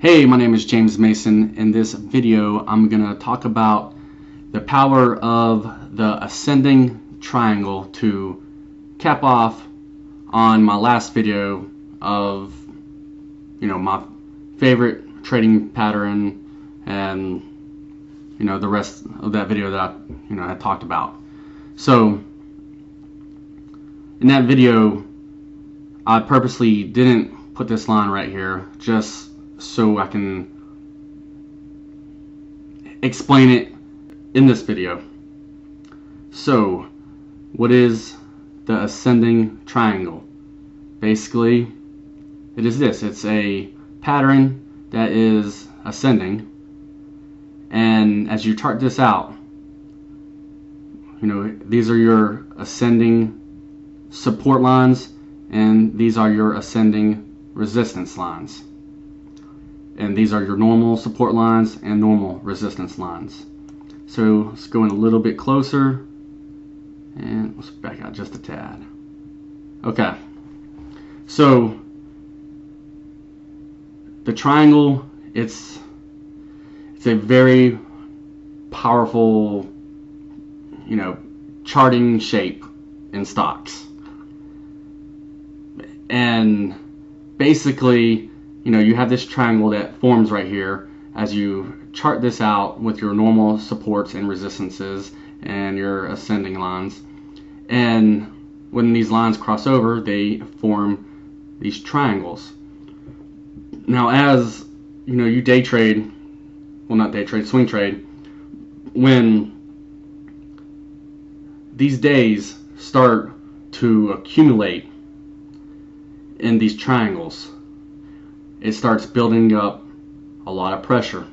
Hey, my name is James Mason. In this video, I'm going to talk about the power of the ascending triangle to cap off on my last video of, my favorite trading pattern and, the rest of that video that I talked about. So, in that video, I purposely didn't put this line right here just so I can explain it in this video. So, what is the ascending triangle? Basically, it is this. It's a pattern that is ascending, and as you chart this out, these are your ascending support lines, and these are your ascending resistance lines. And these are your normal support lines and normal resistance lines. So let's go in a little bit closer, and let's back out just a tad. Okay, so the triangle, it's a very powerful, charting shape in stocks. And basically, you have this triangle that forms right here as you chart this out with your normal supports and resistances and your ascending lines. And when these lines cross over, they form these triangles. Now, as you day trade, well, not day trade, swing trade, when these days start to accumulate in these triangles, it starts building up a lot of pressure,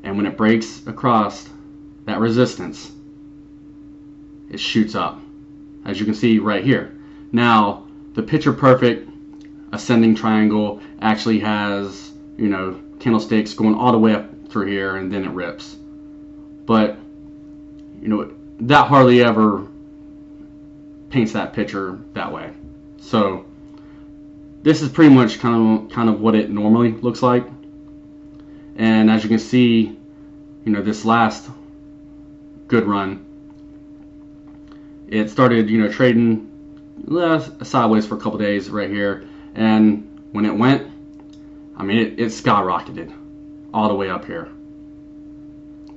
and when it breaks across that resistance, it shoots up, as you can see right here. Now, the picture perfect ascending triangle actually has candlesticks going all the way up through here, and then it rips. But that hardly ever paints that picture that way. So this is pretty much kind of what it normally looks like. And as you can see, this last good run, it started trading sideways for a couple days right here, and when it went, it skyrocketed all the way up here.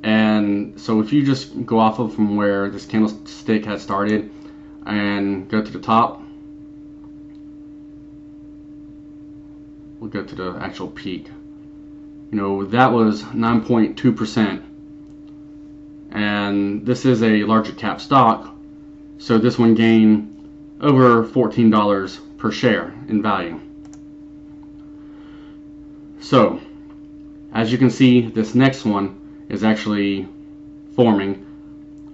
And so if you just go off of from where this candlestick had started and go to the top, we'll go to the actual peak. That was 9.2%, and this is a larger cap stock, so this one gained over $14 per share in value. So, as you can see, this next one is actually forming.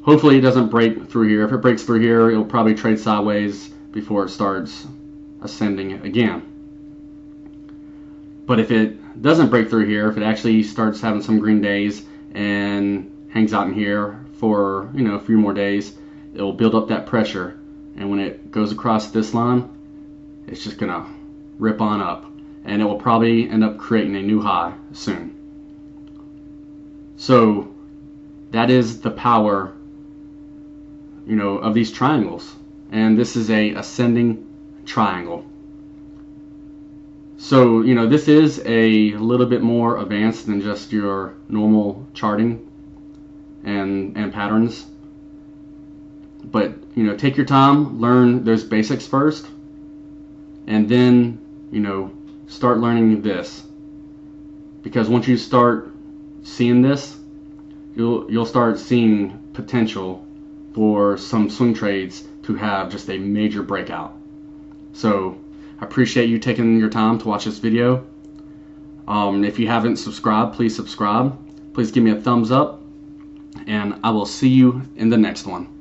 Hopefully it doesn't break through here. If it breaks through here, it'll probably trade sideways before it starts ascending again. But if it doesn't break through here, if it actually starts having some green days and hangs out in here for a few more days, it will build up that pressure, and when it goes across this line, it's just gonna rip on up, and it will probably end up creating a new high soon. So that is the power of these triangles, and this is a ascending triangle. So, this is a little bit more advanced than just your normal charting and patterns. But, take your time, learn those basics first, and then, start learning this. Because once you start seeing this, you'll start seeing potential for some swing trades to have just a major breakout. So, I appreciate you taking your time to watch this video. If you haven't subscribed, please subscribe. Please give me a thumbs up, and I will see you in the next one.